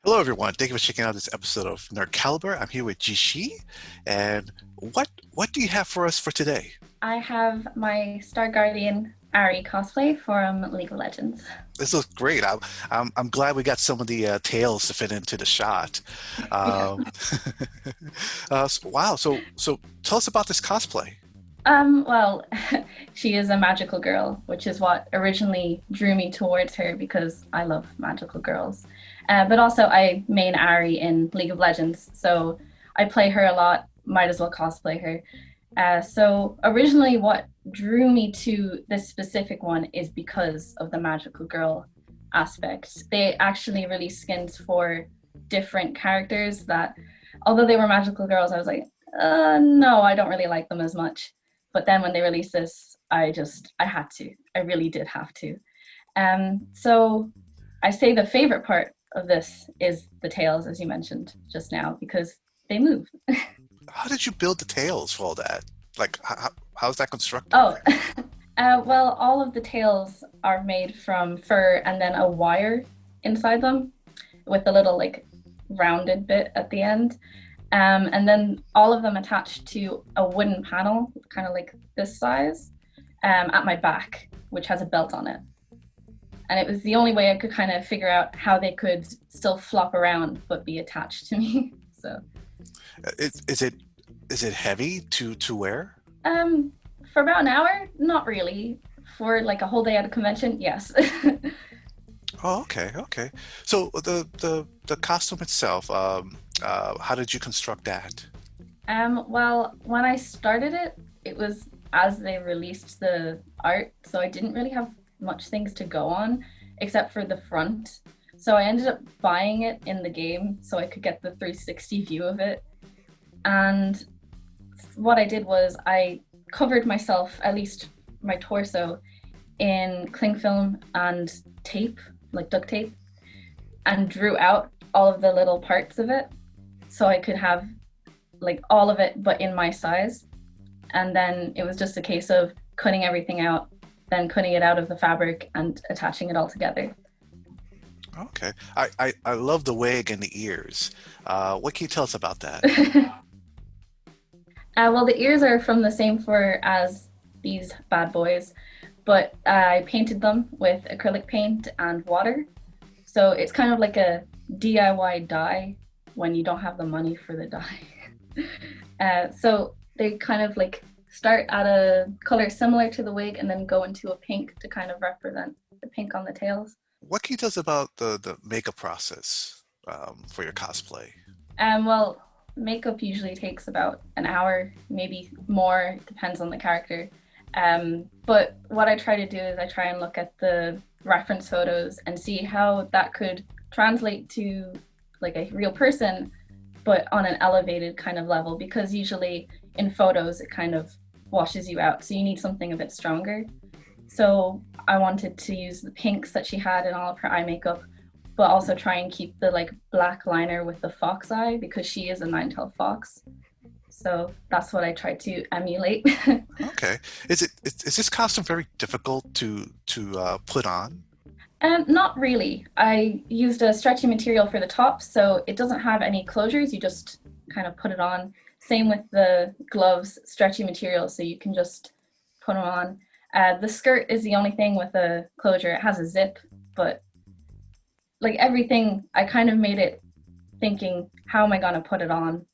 Hello, everyone. Thank you for checking out this episode of Nerd Caliber. I'm here with Jichiie, and what do you have for us for today? I have my Star Guardian Ahri cosplay from League of Legends. This looks great. I'm glad we got some of the tails to fit into the shot. Yeah. Um, wow. So tell us about this cosplay. Well, she is a magical girl, which is what originally drew me towards her because I love magical girls. But also, I main Ahri in League of Legends, so I play her a lot. Might as well cosplay her. So originally, what drew me to this specific one is because of the magical girl aspect. They actually released skins for different characters that, although they were magical girls, I was like, no, I don't really like them as much. But then when they released this, I had to. I really did have to. So I say the favorite part of this is the tails, as you mentioned just now, because they move. How did you build the tails for all that? Like, how's that constructed? Oh, well, all of the tails are made from fur and then a wire inside them with a little like rounded bit at the end. And then all of them attached to a wooden panel, kind of like this size, at my back, which has a belt on it. And it was the only way I could kind of figure out how they could still flop around but be attached to me. So, Is it heavy to wear? um, for about an hour, not really. For like a whole day at a convention, yes. Oh, okay, okay. So the costume itself, how did you construct that? Well, when I started it, it was as they released the art, so I didn't really have much things to go on except for the front. So I ended up buying it in the game so I could get the 360 view of it. And what I did was I covered myself, at least my torso, in cling film and tape, like duct tape, and drew out all of the little parts of it so I could have like all of it but in my size. And then it was just a case of cutting everything out, then cutting it out of the fabric and attaching it all together. Okay. I love the wig and the ears. What can you tell us about that? Well, the ears are from the same fur as these bad boys, but I painted them with acrylic paint and water. So it's kind of like a DIY dye when you don't have the money for the dye. So they kind of like start at a color similar to the wig and then go into a pink to kind of represent the pink on the tails. What can you tell us about the makeup process for your cosplay? Well, makeup usually takes about an hour, maybe more, depends on the character. But what I try to do is I try and look at the reference photos and see how that could translate to like a real person, but on an elevated kind of level, because usually in photos it kind of washes you out. So you need something a bit stronger. So I wanted to use the pinks that she had in all of her eye makeup, but also try and keep the like black liner with the fox eye because she is a nine-tailed fox. So that's what I tried to emulate. Okay. Is this costume very difficult to put on? Not really. I used a stretchy material for the top, so it doesn't have any closures. You just kind of put it on. Same with the gloves, stretchy material, so you can just put them on. The skirt is the only thing with a closure. It has a zip, but like everything, I kind of made it thinking, how am I going to put it on?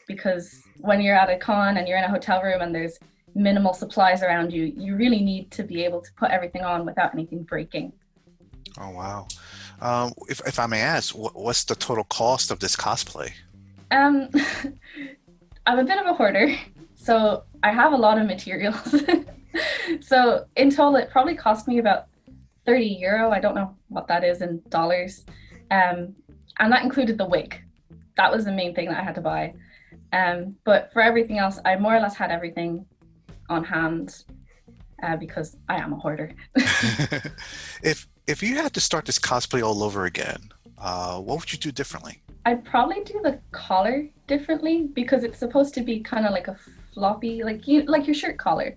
Because when you're at a con and you're in a hotel room and there's minimal supplies around you, you really need to be able to put everything on without anything breaking. Oh, wow. If I may ask, what's the total cost of this cosplay? Um, I'm a bit of a hoarder, so I have a lot of materials. So in total, it probably cost me about 30 euro. I don't know what that is in dollars. And that included the wig. That was the main thing that I had to buy. But for everything else, I more or less had everything on hand because I am a hoarder. If you had to start this cosplay all over again, what would you do differently? I'd probably do the collar differently because it's supposed to be kind of like a floppy, like your shirt collar.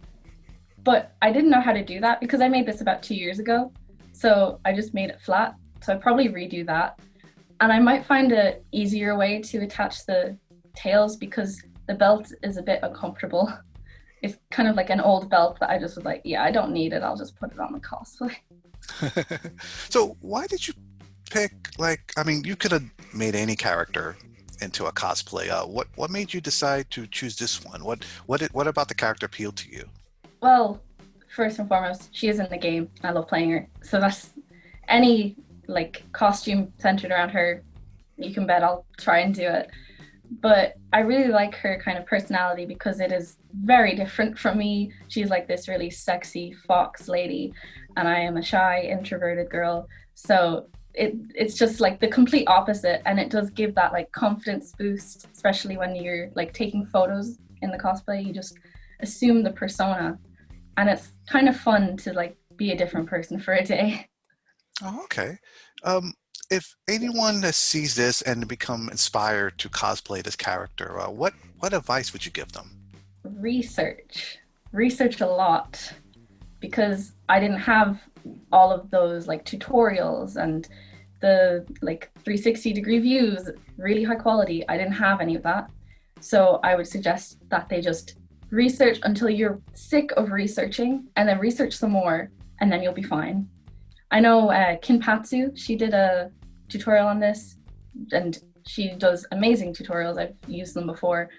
But I didn't know how to do that because I made this about 2 years ago. So I just made it flat. So I'd probably redo that. And I might find an easier way to attach the tails because the belt is a bit uncomfortable. It's kind of like an old belt that I just was like, yeah, I don't need it. I'll just put it on the cosplay. So why did you pick, like, I mean, you could have made any character into a cosplay. What made you decide to choose this one? What about the character appealed to you? Well, first and foremost, she is in the game. I love playing her. So that's any like costume centered around her, you can bet I'll try and do it. But I really like her kind of personality because it is very different from me. She's like this really sexy fox lady, and I am a shy, introverted girl. So it's just like the complete opposite, and it does give that like confidence boost, especially when you're like taking photos in the cosplay. You just assume the persona, and it's kind of fun to like be a different person for a day. Oh, okay. Um, if anyone that sees this and become inspired to cosplay this character, what advice would you give them? Research, research a lot because I didn't have all of those like tutorials and the like 360-degree views, really high quality. I didn't have any of that. So I would suggest that they just research until you're sick of researching and then research some more and then you'll be fine. I know Kinpatsu, she did a tutorial on this and she does amazing tutorials. I've used them before.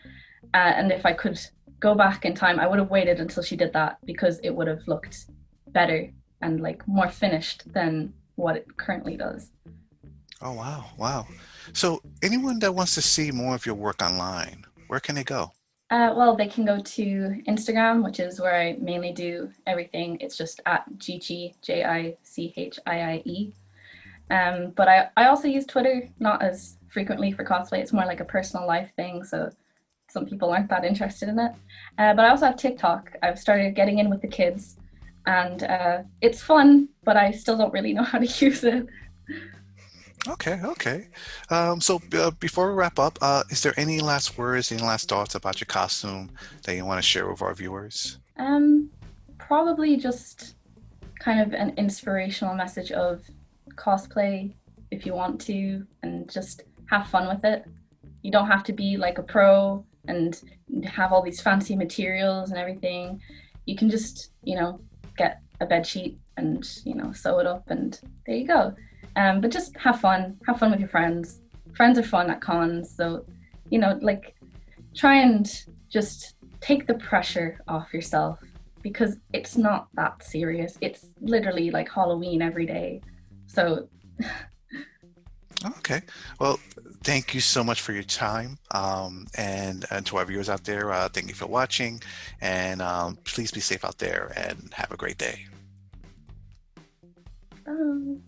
And if I could go back in time, I would have waited until she did that because it would have looked better and like more finished than what it currently does. Oh, wow, wow. So anyone that wants to see more of your work online, where can they go? Well, they can go to Instagram, which is where I mainly do everything. It's just at Jichiie, Jichiie. But I also use Twitter, not as frequently for cosplay. It's more like a personal life thing. So some people aren't that interested in it. But I also have TikTok. I've started getting in with the kids and it's fun, but I still don't really know how to use it. Okay, okay. So before we wrap up, is there any last words, any last thoughts about your costume that you want to share with our viewers? Um, Probably just kind of an inspirational message of cosplay if you want to and just have fun with it. You don't have to be like a pro and have all these fancy materials and everything. You can just, get a bed sheet and, sew it up and there you go. But just have fun with your friends. Friends are fun at cons. So, like try and just take the pressure off yourself because it's not that serious. It's literally like Halloween every day. So Okay. Well, thank you so much for your time. And to our viewers out there, thank you for watching. And please be safe out there and have a great day. um,